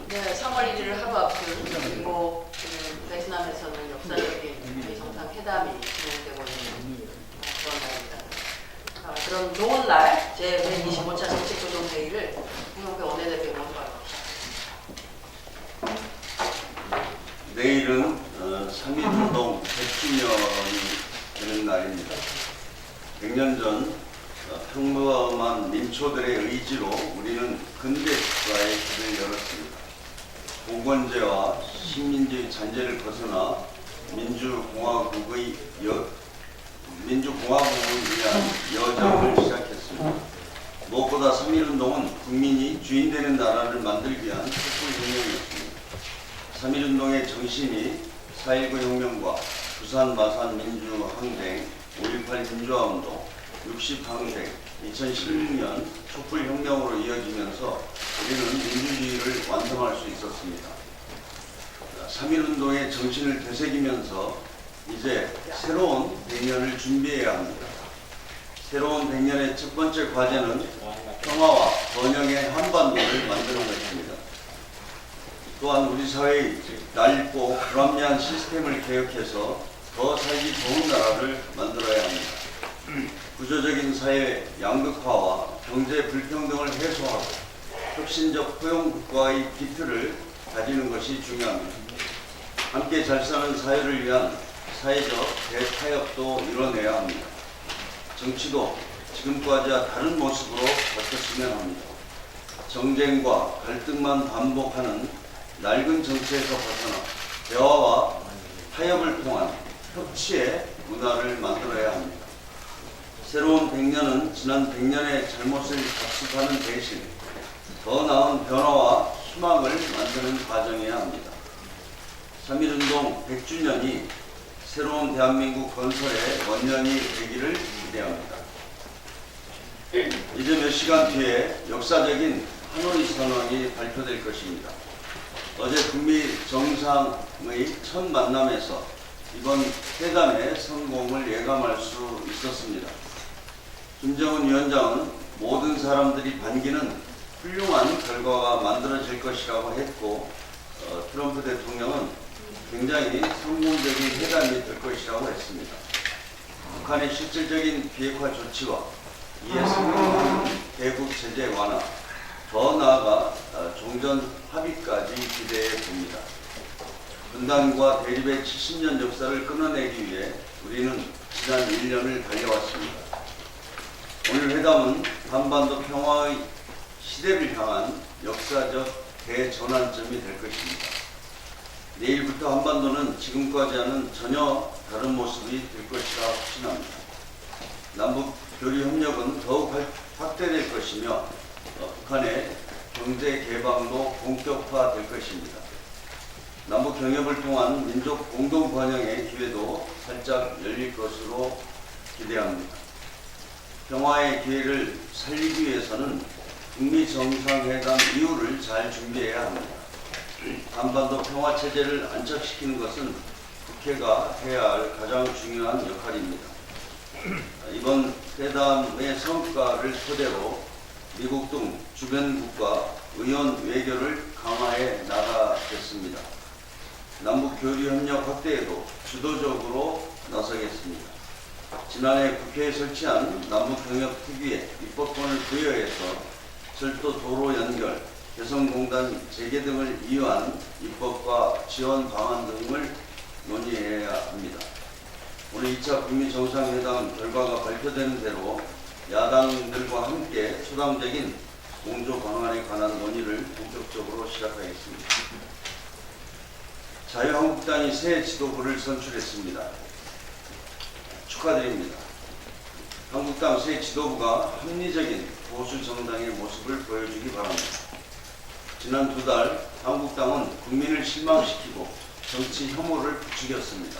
네, 3월 1일 하루 앞둔 그리고 베트남에서는 역사적인 한미 정상회담이 진행되고 있는 그런 날입니다. 그런 좋은 날 제125차 정책조정회의를 홍영표 원내대표 모집하러 내일은 3.1운동 100주년이 되는 날입니다. 100년 전 평범한 민초들의 의지로 우리는 근대국가의 길을 열었습니다. 공권제와 식민지의 잔재를 벗어나 민주공화국을 위한 여정을 시작했습니다. 무엇보다 3.1운동은 국민이 주인 되는 나라를 만들기 위한 촛불혁명이었습니다. 3.1운동의 정신이 4.19 혁명과 부산 마산 민주항쟁, 5.18 민주화운동, 60항쟁, 2016년 촛불혁명으로 이어지면서 우리는 민주주의를 완성할 수 있었습니다. 3.1운동의 정신을 되새기면서 이제 새로운 100년을 준비해야 합니다. 새로운 100년의 첫 번째 과제는 평화와 번영의 한반도를 만드는 것입니다. 또한 우리 사회의 낡고 불합리한 시스템을 개혁해서 더 살기 좋은 나라를 만들어야 합니다. 구조적인 사회 양극화와 경제 불평등을 해소하고 혁신적 포용국가의 기틀을 다지는 것이 중요합니다. 함께 잘 사는 사회를 위한 사회적 대타협도 이뤄내야 합니다. 정치도 지금까지와 다른 모습으로 바뀌었으면 합니다. 정쟁과 갈등만 반복하는 낡은 정치에서 벗어나 대화와 타협을 통한 협치의 문화를 만들어야 합니다. 새로운 100년은 지난 100년의 잘못을 답습하는 대신 더 나은 변화와 희망을 만드는 과정이어야 합니다. 3.1운동 100주년이 새로운 대한민국 건설의 원년이 되기를 기대합니다. 이제 몇 시간 뒤에 역사적인 하노이 선언이 발표될 것입니다. 어제 북미 정상의 첫 만남에서 이번 회담의 성공을 예감할 수 있었습니다. 김정은 위원장은 모든 사람들이 반기는 훌륭한 결과가 만들어질 것이라고 했고 트럼프 대통령은 굉장히 성공적인 회담이 될 것이라고 했습니다. 북한의 실질적인 비핵화 조치와 이에 상응하는 대북 제재 완화, 더 나아가 종전 합의까지 기대해 봅니다. 분단과 대립의 70년 역사를 끊어내기 위해 우리는 지난 1년을 달려왔습니다. 오늘 회담은 한반도 평화의 시대를 향한 역사적 대전환점이 될 것입니다. 내일부터 한반도는 지금까지와는 전혀 다른 모습이 될 것이라 확신합니다. 남북 교류 협력은 더욱 확대될 것이며 북한의 경제 개방도 본격화될 것입니다. 남북 경협을 통한 민족 공동 번영의 기회도 살짝 열릴 것으로 기대합니다. 평화의 기회를 살리기 위해서는 북미 정상회담 이후를 잘 준비해야 합니다. 한반도 평화체제를 안착시키는 것은 국회가 해야 할 가장 중요한 역할입니다. 이번 회담의 성과를 토대로 미국 등 주변 국가 의원 외교를 강화해 나가겠습니다. 남북 교류 협력 확대에도 주도적으로 나서겠습니다. 지난해 국회에 설치한 남북경협 특위에 입법권을 부여해서 철도 도로 연결, 개성공단 재개 등을 이유한 입법과 지원 방안 등을 논의해야 합니다. 오늘 2차 북미 정상회담 결과가 발표되는 대로 야당들과 함께 초당적인 공조 방안에 관한 논의를 본격적으로 시작하겠습니다. 자유한국당이 새 지도부를 선출했습니다. 축하드립니다. 한국당 새 지도부가 합리적인 보수 정당의 모습을 보여주기 바랍니다. 지난 2달 한국당은 국민을 실망시키고 정치 혐오를 부추겼습니다.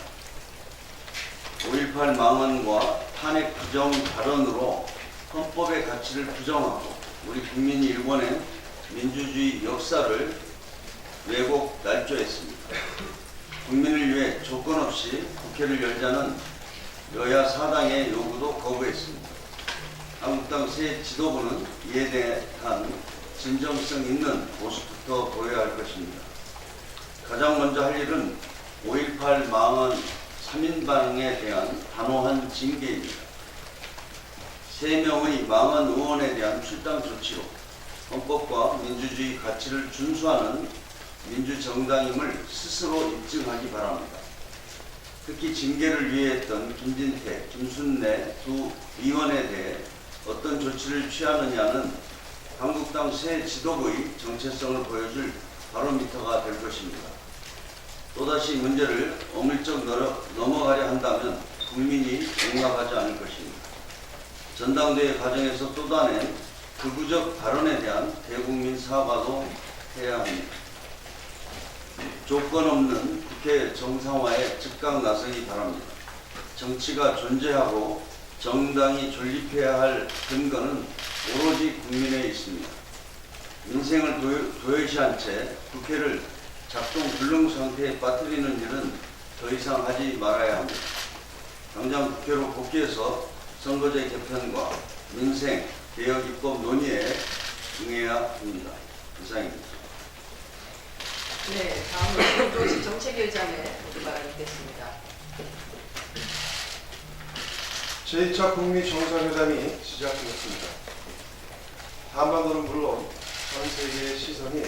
5.18 망언과 탄핵 부정 발언으로 헌법의 가치를 부정하고 우리 국민이 일궈낸 민주주의 역사를 왜곡 날조했습니다. 국민을 위해 조건 없이 국회를 열자는 여야 사당의 요구도 거부했습니다. 한국당 새 지도부는 이에 대한 진정성 있는 모습부터 보여야 할 것입니다. 가장 먼저 할 일은 5.18 망언 3인방에 대한 단호한 징계입니다. 3명의 망언 의원에 대한 출당 조치로 헌법과 민주주의 가치를 준수하는 민주정당임을 스스로 입증하기 바랍니다. 특히 징계를 위해했던 김진태, 김순례 두 의원에 대해 어떤 조치를 취하느냐는 한국당 새 지도부의 정체성을 보여줄 바로미터가 될 것입니다. 또다시 문제를 어물쩍 넘어가려 한다면 국민이 용납하지 않을 것입니다. 전당대회 과정에서 쏟아낸 극우적 발언에 대한 대국민 사과도 해야 합니다. 조건 없는 국회 정상화에 즉각 나서기 바랍니다. 정치가 존재하고 정당이 존립해야 할 근거는 오로지 국민에 있습니다. 민생을 도외시한 채 국회를 작동 불능 상태에 빠뜨리는 일은 더 이상 하지 말아야 합니다. 당장 국회로 복귀해서 선거제 개편과 민생 개혁 입법 논의에 응해야 합니다. 이상입니다. 네, 다음은 도시 정책위원장의 발언 듣겠습니다. 제2차 북미 정상회담이 시작되었습니다. 한반도는 물론 전 세계의 시선이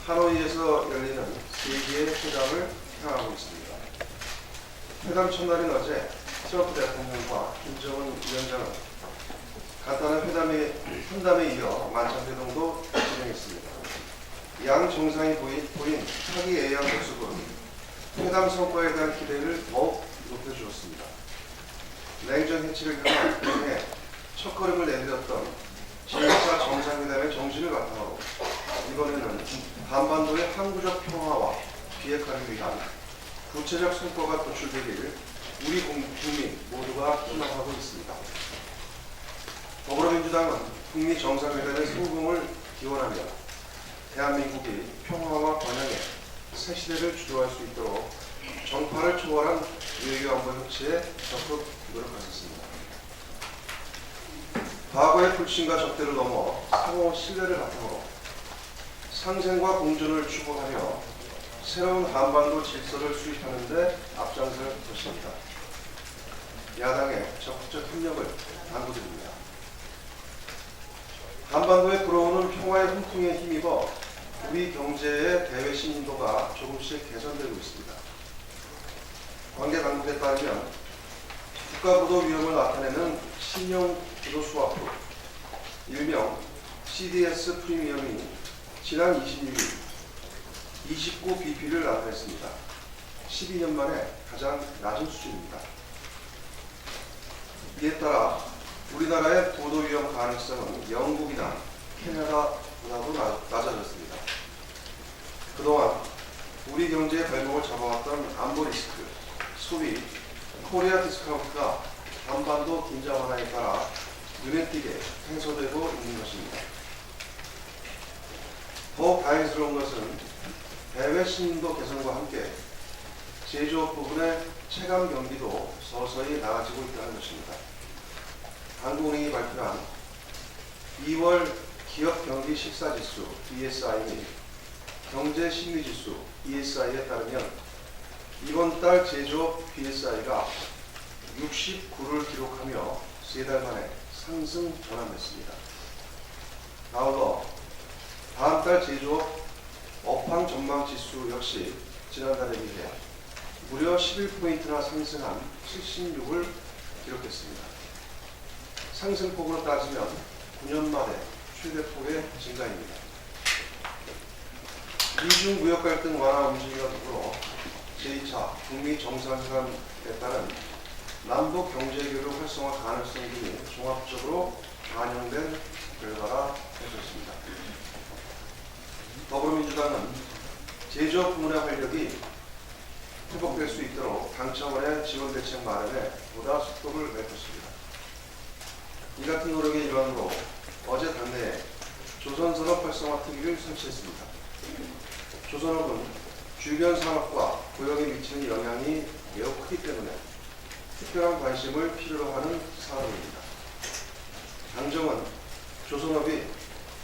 하노이에서 열리는 세계의 회담을 향하고 있습니다. 회담 첫날인 어제 트럼프 대통령과 김정은 위원장은 간단한 회담에 이어 만찬회동도 진행했습니다. 양 정상이 보인 화기애애한 모습은 회담 성과에 대한 기대를 더욱 높여주었습니다. 냉전 해치를 향해 첫걸음을 내밀었던 제1차 정상회담의 정신을 바탕으로 이번에는 한반도의 항구적 평화와 비핵화를 위한 구체적 성과가 도출되기를 우리 국민 모두가 희망하고 있습니다. 더불어민주당은 북미 정상회담의 성공을 기원하며 대한민국이 평화와 번영의 새 시대를 주도할 수 있도록 정파를 초월한 외교안보 협치에 적극 노력하셨습니다. 과거의 불신과 적대를 넘어 상호 신뢰를 바탕으로 상생과 공존을 추구하며 새로운 한반도 질서를 수립하는 데 앞장설 것입니다. 야당의 적극적 협력을 당부드립니다. 한반도에 불어오는 평화의 훈풍에 힘입어 우리 경제의 대외 신인도가 조금씩 개선되고 있습니다. 관계 당국에 따르면 국가부도 위험을 나타내는 신형 기도 스와프, 일명 CDS 프리미엄이 지난 26일 29bp를 나타냈습니다. 12년 만에 가장 낮은 수준입니다. 이에 따라 우리나라의 부도 위험 가능성은 영국이나 캐나다보다도 낮아졌습니다. 그동안 우리 경제의 발목을 잡아왔던 안보 리스크, 소위 코리아 디스카운트가 한반도 긴장 완화에 따라 눈에 띄게 해소되고 있는 것입니다. 더욱 다행스러운 것은 대외 신인도 개선과 함께 제조업 부분의 체감 경기도 서서히 나아지고 있다는 것입니다. 한국은행이 발표한 2월 기업 경기 식사지수 BSI 및 경제 심리지수 ESI에 따르면 이번 달 제조업 BSI가 69를 기록하며 3달 만에 상승 전환됐습니다. 아울러 다음 달 제조업 업황 전망 지수 역시 지난달에 비해 무려 11포인트나 상승한 76을 기록했습니다. 상승폭으로 따지면 9년 만에 최대폭의 증가입니다. 미중 무역 갈등 완화 움직임과 더불어 제2차 북미 정상회담에 따른 남북 경제교류 활성화 가능성 등이 종합적으로 반영된 결과라 해줬습니다. 더불어민주당은 민주당은 제조업 부문의 활력이 회복될 수 있도록 당 차원의 지원 대책 마련에 보다 속도를 낼 것입니다. 이 같은 노력의 일환으로 어제 당내에 조선산업 활성화 특위를 설치했습니다. 조선업은 주변 산업과 고용에 미치는 영향이 매우 크기 때문에 특별한 관심을 필요로 하는 사업입니다. 당정은 조선업이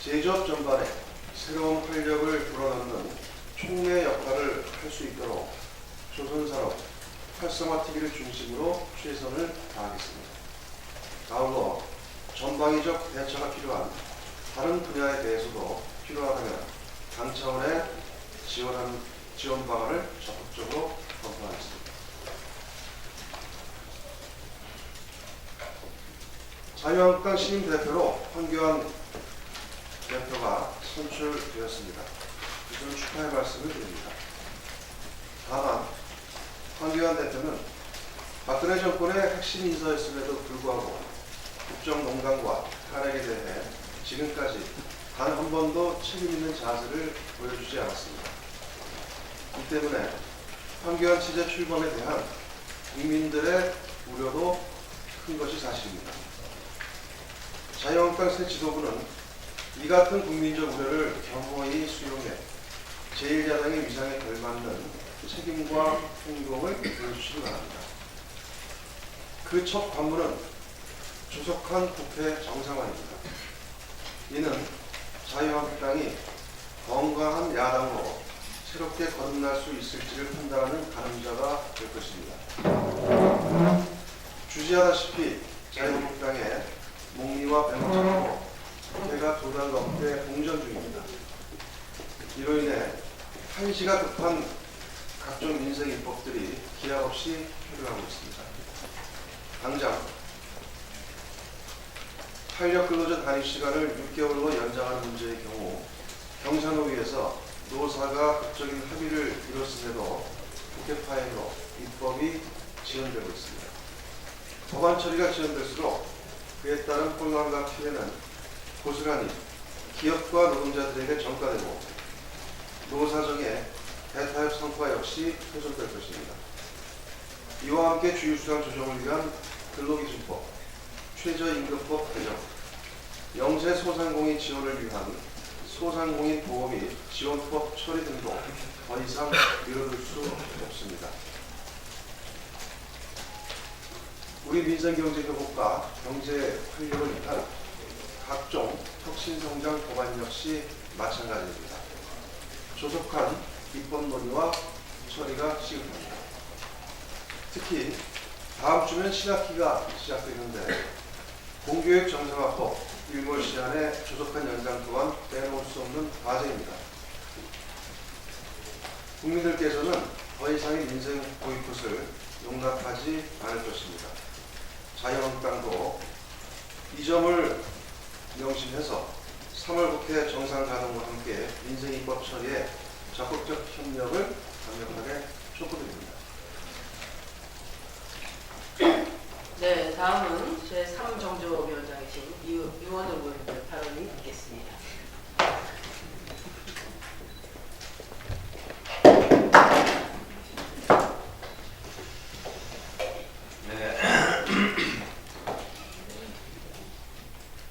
제조업 전반에 새로운 활력을 불어넣는 촉매 역할을 할 수 있도록 조선산업 활성화 TV를 중심으로 최선을 다하겠습니다. 아울러 전방위적 대처가 필요한 다른 분야에 대해서도 필요하다면 당 차원의 지원 방안을 적극적으로 검토하겠습니다. 자유한국당 신임 대표로 황교안 대표가 선출되었습니다. 우선 축하의 말씀을 드립니다. 다만 황교안 대표는 박근혜 정권의 핵심 인사였음에도 불구하고 국정농단과 탄핵에 대해 지금까지 단 한 번도 책임 있는 자세를 보여주지 않았습니다. 이 때문에 황교안 체제 출범에 대한 국민들의 우려도 큰 것이 사실입니다. 자유한국당 새 지도부는 이 같은 국민적 우려를 겸허히 수용해 제1야당의 위상에 걸맞는 책임과 행동을 보여주시기 바랍니다. 그 첫 관문은 조속한 국회 정상화입니다. 이는 자유한국당이 건강한 야당으로 새롭게 거듭날 수 있을지를 판단하는 가늠자가 될 것입니다. 주지하다시피 자유한국당의 목리와 배노차로 국회가 2달 넘게 공전 중입니다. 이로 인해 한시가 급한 각종 민생 입법들이 기약 없이 표류하고 있습니다. 당장 탄력 근로자 단위 시간을 6개월로 연장하는 문제의 경우 경사노위에서 노사가 극적인 합의를 이뤘음에도 국회 파행으로 입법이 지연되고 있습니다. 법안 처리가 지연될수록 그에 따른 혼란과 피해는 고스란히 기업과 노동자들에게 전가되고 노사정의 대타협 성과 역시 훼손될 것입니다. 이와 함께 주휴수당 조정을 위한 근로기준법, 최저임금법 개정, 영세 소상공인 지원을 위한 소상공인 보호 및 지원법 처리 등도 더 이상 미뤄둘 수 없습니다. 우리 민생경제 회복과 경제 활력을 위한 각종 혁신성장 법안 역시 마찬가지입니다. 조속한 입법 논의와 처리가 시급합니다. 특히 다음 주면 신학기가 시작되는데 공교육 정상화법 일몰 시한의 조속한 연장 또한 빼놓을 수 없는 과제입니다. 국민들께서는 더 이상의 민생 보이콧을 용납하지 않을 것입니다. 자유한국당도 이 점을 명심해서 3월 국회 정상 가동과 함께 민생 입법 처리에 적극적 협력을 강력하게 촉구드립니다. 네, 다음은 제3정조위원장이신 이원우 의원님 발언이 있겠습니다. 네.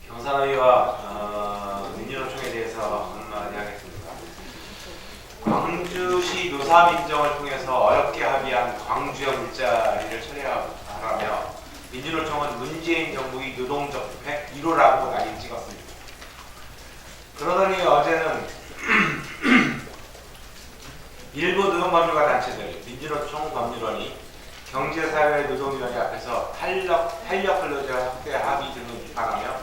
경사노위와 민주노총에 대해서 한마디 하겠습니다. 광주시 노사민정을 통해서 어렵게 합의한 광주형 일자리를 처리하라며 민주노총은 문재인 정부의 노동정책 1호라고 난리 찍었습니다. 그러더니 어제는 일부 노동법률가 단체들, 민주노총 법률원이 경제사회노동위원회 앞에서 탄력 근로자 확대 합의 등을 비판하며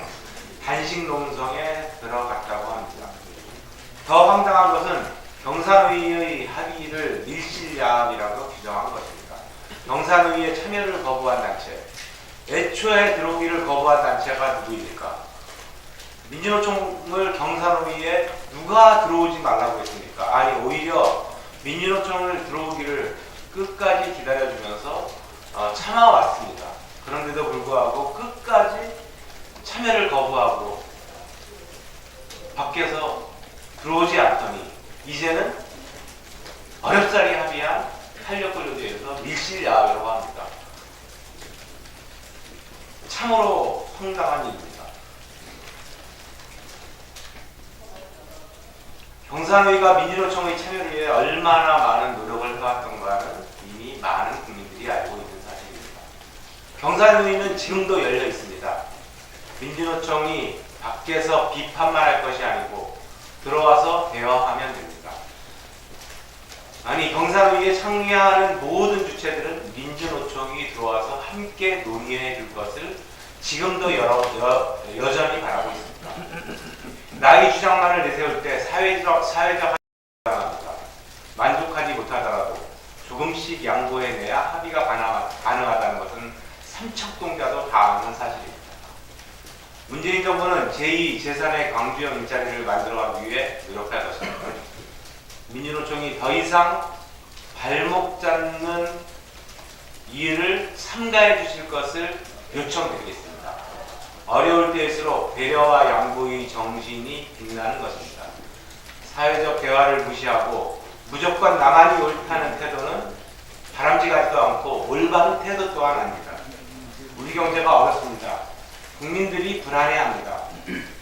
단식 농성에 들어갔다고 합니다. 더 황당한 것은 경사노위의 합의를 밀실야합이라고 규정한 것입니다. 경사노위에 참여를 거부한 단체, 애초에 들어오기를 거부한 단체가 누구입니까? 민주노총을 경사노위에 누가 들어오지 말라고 했습니까? 아니, 오히려 민주노총을 들어오기를 끝까지 기다려주면서 참아왔습니다. 그런데도 불구하고 끝까지 참여를 거부하고 밖에서 들어오지 않더니 이제는 어렵사리 합의한 탄력근로제에서 밀실야합이라고 합니다. 참으로 황당한 일입니다. 경산회의가 민주노총의 참여를 위해 얼마나 많은 노력을 해왔던가는 이미 많은 국민들이 알고 있는 사실입니다. 경산회의는 지금도 열려 있습니다. 민주노총이 밖에서 비판만 할 것이 아니고 들어와서 대화하면 됩니다. 아니, 경산회의에 참여하는 모든 주체들은 민주노총이 들어와서 함께 논의해 줄 것을 지금도 여전히 바라고 있습니다. 나의 주장만을 내세울 때 사회적 합의가 가능합니다. 만족하지 못하더라도 조금씩 양보해내야 합의가 가능하다는 것은 삼척동자도 다 아는 사실입니다. 문재인 정부는 제2, 제3의 광주형 일자리를 만들어가기 위해 노력할 것입니다. 민주노총이 더 이상 발목 잡는 일을 삼가해 주실 것을 요청드리겠습니다. 어려울 때일수록 배려와 양보의 정신이 빛나는 것입니다. 사회적 대화를 무시하고 무조건 나만이 옳다는 태도는 바람직하지도 않고 올바른 태도 또한 아닙니다. 우리 경제가 어렵습니다. 국민들이 불안해합니다.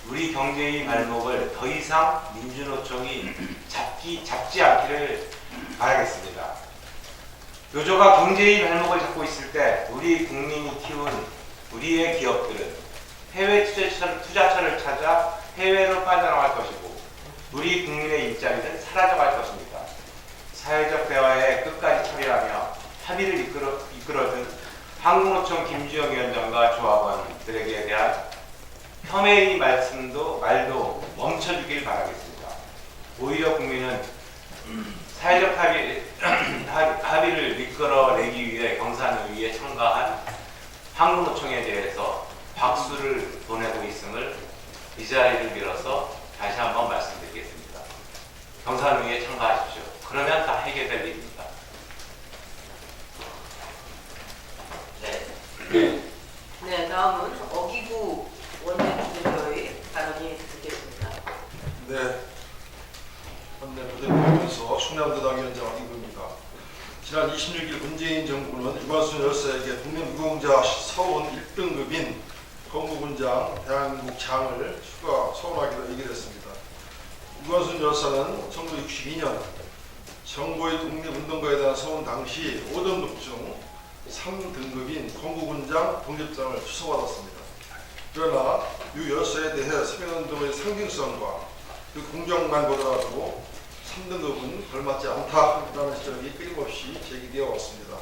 우리 경제의 발목을 더 이상 민주노총이 잡지 않기를 바라겠습니다. 노조가 경제의 발목을 잡고 있을 때 우리 국민이 키운 우리의 기업들은 해외 투자처를 찾아 해외로 빠져나갈 것이고 우리 국민의 일자리는 사라져갈 것입니다. 사회적 대화에 끝까지 참여하며 합의를 이끌어준 한국노총 김주영 위원장과 조합원들에게 대한 폄훼의 말도 멈춰주길 바라겠습니다. 오히려 국민은 사회적 합의를 이끌어내기 위해 경산회의에 참가한 한국노총에 대해서 박수를 보내고 있음을 이 자리를 빌어서 다시 한번 말씀드리겠습니다. 경산회의에 참가하십시오. 그러면 다 해결될 일입니다. 네, 다음은 어기구 원내부대표의 발언이 듣겠습니다. 네, 원내부대표로서 충남도당위원장 어기구입니다. 지난 26일 문재인 정부는 유관순 열사에게 국민무공자 서원 1등급인 건국훈장 대한민국 장을 추가 서원하기로 얘기했습니다. 유관순 열사는 1962년 정부의 독립운동가에 대한 서원 당시 5등급 중 3등급인 건국훈장 독립장을 추서받았습니다. 그러나 유 열사에 대해 서민운동의 상징성과 그 공격만 보더라도 3등급은 걸맞지 않다라는 지적이 끊임없이 제기되어 왔습니다.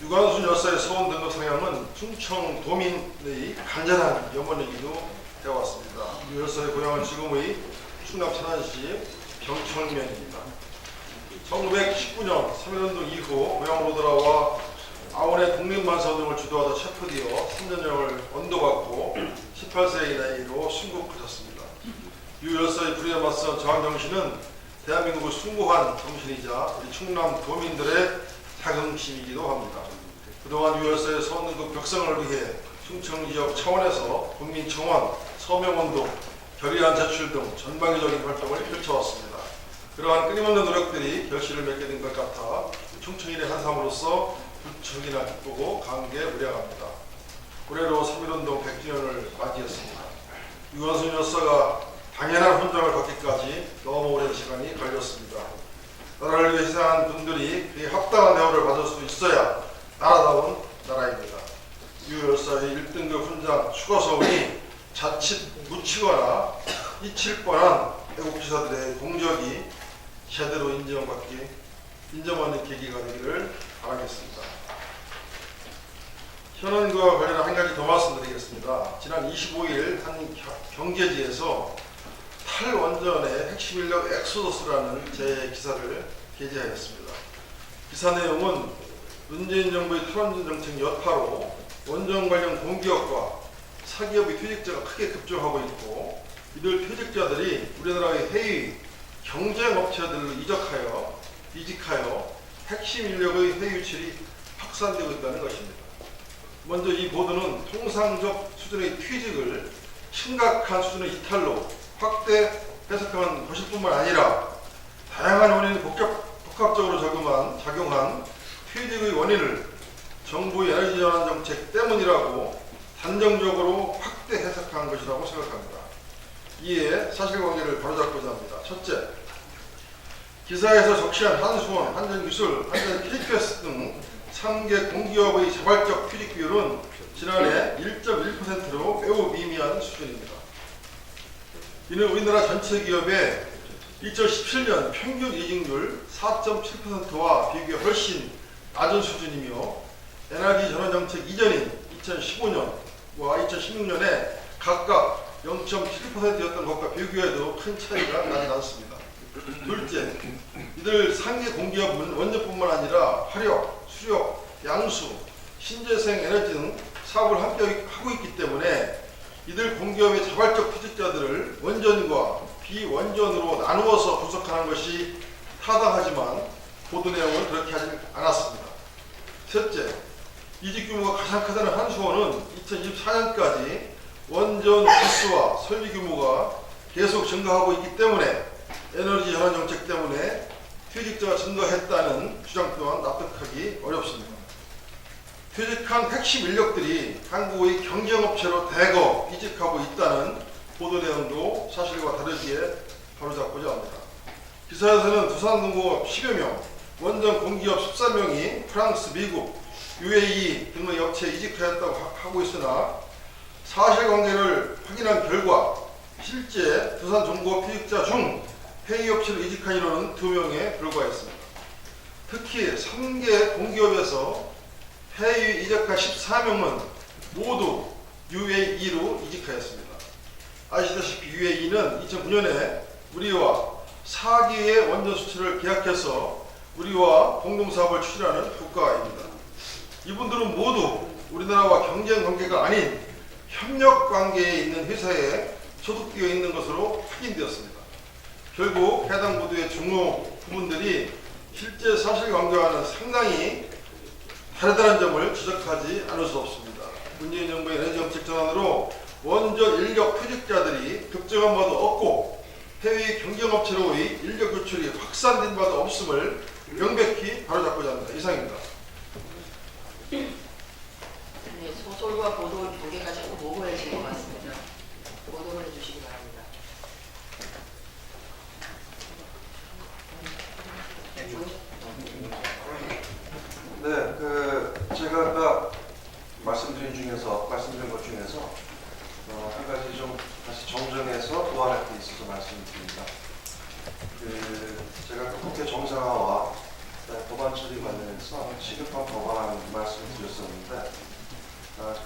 유관순 열사의 서원 등급 상향은 충청 도민의 간절한 염원이기도 되어왔습니다. 유 열사의 고향은 지금의 충남 천안시 병천면입니다. 1919년 3.1운동 이후 고향으로 돌아와 아원의 독립만사운동을 주도하다 체포되어 3년형을 언도받고 18세의 나이로 순국하셨습니다. 유 열사의 불의에 맞선 저항정신은 대한민국을 숭고한 정신이자 우리 충남 도민들의 자긍심이기도 합니다. 그동안 유 열사의 서원등급 격상을 위해 충청 지역 차원에서 국민청원, 서명운동, 결의안 제출 등 전방위적인 활동을 펼쳐왔습니다. 그러한 끊임없는 노력들이 결실을 맺게 된 것 같아 충청인의 한 사람으로서 부척이나 기쁘고 감개무량합니다. 올해로 3.1운동 100주년을 맞이했습니다. 유관순 열사가 당연한 훈장을 받기까지 너무 오랜 시간이 걸렸습니다. 나라를 위해 희생한 분들이 그에 합당한 대우를 받을 수 있어야 나라다운 나라입니다. 유 열사의 1등급 훈장 추가 서원이 자칫 묻히거나 잊힐 뻔한 애국지사들의 공적이 제대로 인정받는 계기가 되기를 바라겠습니다. 현안과 관련한 한 가지 더 말씀드리겠습니다. 지난 25일 한 경제지에서 탈원전의 핵심 인력 엑소더스라는 제 기사를 게재하였습니다. 기사 내용은 문재인 정부의 탈원전 정책 여파로 원전 관련 공기업과 사기업의 퇴직자가 크게 급증하고 있고 이들 퇴직자들이 우리나라의 해외 경쟁업체들로 이직하여 핵심 인력의 해외 유출이 확산되고 있다는 것입니다. 먼저 이 보도는 통상적 수준의 퇴직을 심각한 수준의 이탈로 확대 해석한 것일 뿐만 아니라 다양한 원인이 복합적으로 작용한 퇴직의 원인을 정부의 에너지 전환 정책 때문이라고 단정적으로 확대 해석한 것이라고 생각합니다. 이에 사실관계를 바로잡고자 합니다. 첫째, 기사에서 적시한 한수원, 한전기술, 한전KPS 등 3개 공기업의 자발적 퇴직 비율은 지난해 1.1%로 매우 미미한 수준입니다. 이는 우리나라 전체 기업의 2017년 평균 이직률 4.7%와 비교해 훨씬 낮은 수준이며 에너지 전환 정책 이전인 2015년과 2016년에 각각 0.7%였던 것과 비교해도 큰 차이가 나지 않습니다. 둘째, 이들 상계 공기업은 원전뿐만 아니라 화력, 수력, 양수, 신재생 에너지 등 사업을 함께 하고 있기 때문에 이들 공기업의 자발적 퇴직자들을 원전과 비원전으로 나누어서 분석하는 것이 타당하지만 보도 내용은 그렇게 하지 않았습니다. 셋째, 이직 규모가 가장 크다는 한수원은 2024년까지 원전 기수와 설비 규모가 계속 증가하고 있기 때문에 에너지 전환 정책 때문에 퇴직자가 증가했다는 주장 또한 납득하기 어렵습니다. 퇴직한 핵심 인력들이 한국의 경쟁업체로 대거 이직하고 있다는 보도 내용도 사실과 다르기에 바로잡고자 합니다. 기사에서는 두산동공업 10여 명, 원전 공기업 14명이 프랑스, 미국, UAE 등의 업체에 이직하였다고 하고 있으나 사실관계를 확인한 결과 실제 두산정보업 퇴직자 중 해외업체로 이직한 인원은 2명에 불과했습니다. 특히 3개 공기업에서 해외 이적한 14명은 모두 UAE로 이직하였습니다. 아시다시피 UAE는 2009년에 우리와 4기의 원전 수출을 계약해서 우리와 공동사업을 추진하는 국가입니다. 이분들은 모두 우리나라와 경쟁 관계가 아닌 협력 관계에 있는 회사에 소속되어 있는 것으로 확인되었습니다. 결국 해당 보도의 중요 부분들이 실제 사실관계와는 상당히 다르다는 점을 지적하지 않을 수 없습니다. 문재인 정부의 에너지 정책 전환으로 원전 인력 퇴직자들이 급증한 바도 없고 해외 경쟁업체로의 인력 유출이 확산된 바도 없음을 명백히 바로잡고자 합니다. 이상입니다. 네, 소설과 보도의 경계가 자꾸 모호해진 것 같습니다. 보도를 해주시기 바랍니다. 네, 제가 아까 말씀드린 것 중에서 한 가지 좀 다시 정정해서 보완할 게 있어서 말씀드립니다. 제가 아까 국회 정상화와 법안 처리 관련해서 시급한 법안 말씀을 드렸었는데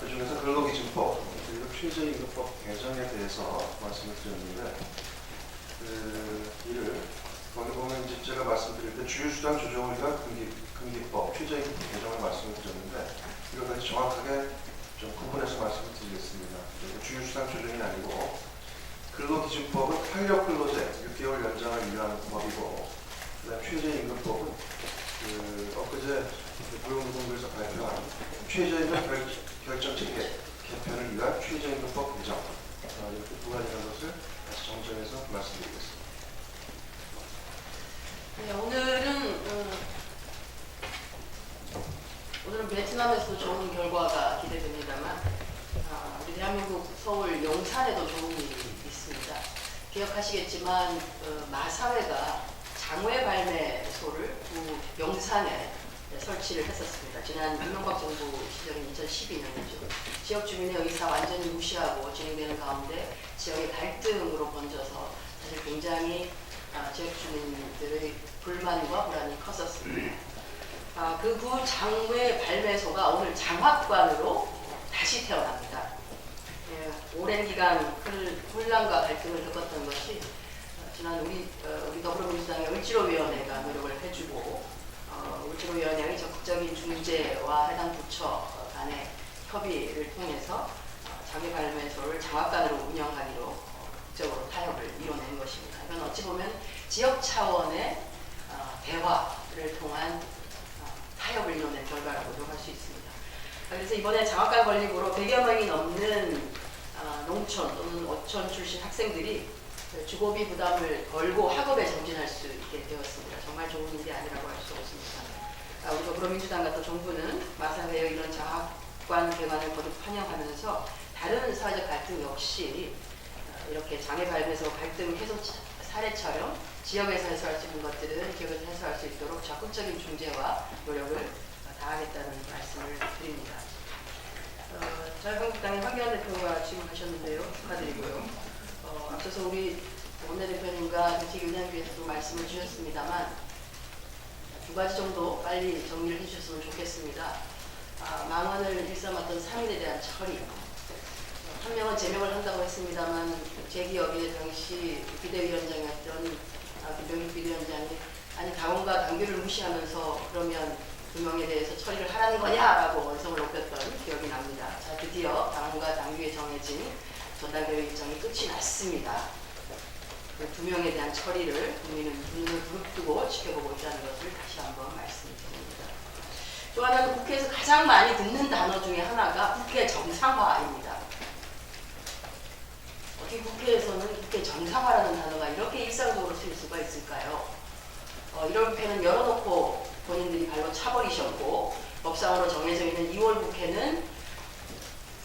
그 중에서 근로기준법 그리고 최저임금법 개정에 대해서 말씀을 드렸는데 이를 거기 보면 이제 제가 말씀드릴 때 주유수당 조정을 위한 금기법 최저임금법 개정을 말씀을 드렸는데 이것까지 정확하게 좀 구분해서 말씀을 드리겠습니다. 주유수당 조정이 아니고 근로기준법은 탄력근로제 6개월 연장을 위한 법이고 그다음 최저임금법은 엊그제 고용노동부에서 발표한 최저임금 결정체계 개편을 위한 최저임금법 개정 이렇게 두 가지라는 것을 다시 정정해서 말씀드리겠습니다. 네, 오늘은 베트남에서도 좋은 결과가 기대됩니다만 우리 대한민국 서울 용산에도 좋은 일이 있습니다. 기억하시겠지만 마사회가 장외 발매소를 용산에 설치를 했었습니다. 지난 이명박 정부 시절인 2012년이죠. 지역 주민의 의사 완전히 무시하고 진행되는 가운데 지역의 갈등으로 번져서 사실 굉장히 지역 주민들의 불만과 불안이 컸었습니다. 그 장외 발매소가 오늘 장학관으로 다시 태어납니다. 오랜 기간 혼란과 갈등을 겪었던 것이 지난 우리 더불어민주당의 을지로위원회가 노력을 해주고 을지로위원회의 적극적인 중재와 해당 부처 간의 협의를 통해서 장외 발매소를 장학관으로 운영하기로 국적으로 타협을 이뤄낸 것입니다. 이건 어찌 보면 지역 차원의 대화를 통한 타협을 이뤄낸 결과라고도 할 수 있습니다. 그래서 이번에 장학관 건립으로 100여 명이 넘는 농촌 또는 어촌 출신 학생들이 주거비 부담을 덜고 학업에 정진할 수 있게 되었습니다. 더불어민주당과 또 정부는 마사회의 이런 장학관 개관을 거듭 환영하면서 다른 사회적 갈등 역시 이렇게 장애 발견에서 갈등 해소 사례처럼 지역에서 해소할 수 있는 것들은 지역에서 해소할 수 있도록 적극적인 중재와 노력을 다하겠다는 말씀을 드립니다. 자유한국당의 황교안 대표가 지금하셨는데요. 축하드리고요. 앞서서 우리 원내대표님과 정책위원장님께서도 말씀을 주셨습니다만 두 가지 정도 빨리 정리를 해주셨으면 좋겠습니다. 망언을 일삼았던 3인에 대한 처리. 한 명은 제명을 한다고 했습니다만 제 기억에 당시 비대위원장이었던 김병익 비대위원장이 아니 당원과 당규를 무시하면서 그러면 두 명에 대해서 처리를 하라는 거냐라고 원성을 높였던 기억이 납니다. 자, 드디어 당원과 당규에 정해진 전당대회 일정이 끝이 났습니다. 그 두 명에 대한 처리를 국민은 눈을 부릅뜨고 지켜보고 있다는 것을 다시 한번 말씀드립니다. 또 하나는 국회에서 가장 많이 듣는 단어 중에 하나가 국회 정상화입니다. 어떻게 국회에서는 국회 정상화라는 단어가 이렇게 일상적으로 쓸 수가 있을까요? 이렇게는 열어놓고 본인들이 발로 차버리셨고 법상으로 정해져 있는 2월 국회는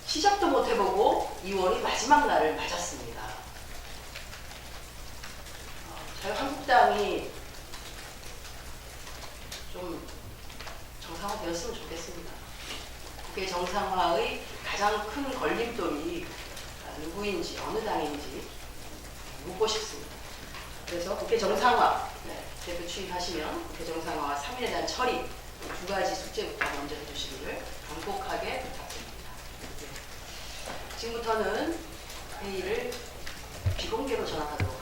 시작도 못 해보고 2월이 마지막 날을 맞았습니다. 자유한국당이 좀 정상화되었으면 좋겠습니다. 국회 정상화의 가장 큰 걸림돌이 누구인지 어느 당인지 묻고 싶습니다. 그래서 국회 정상화, 대표 취임하시면 국회 정상화와 3일에 대한 처리 두 가지 숙제부터 먼저 해주시기를 간곡하게 부탁드립니다. 지금부터는 회의를 비공개로 전환하도록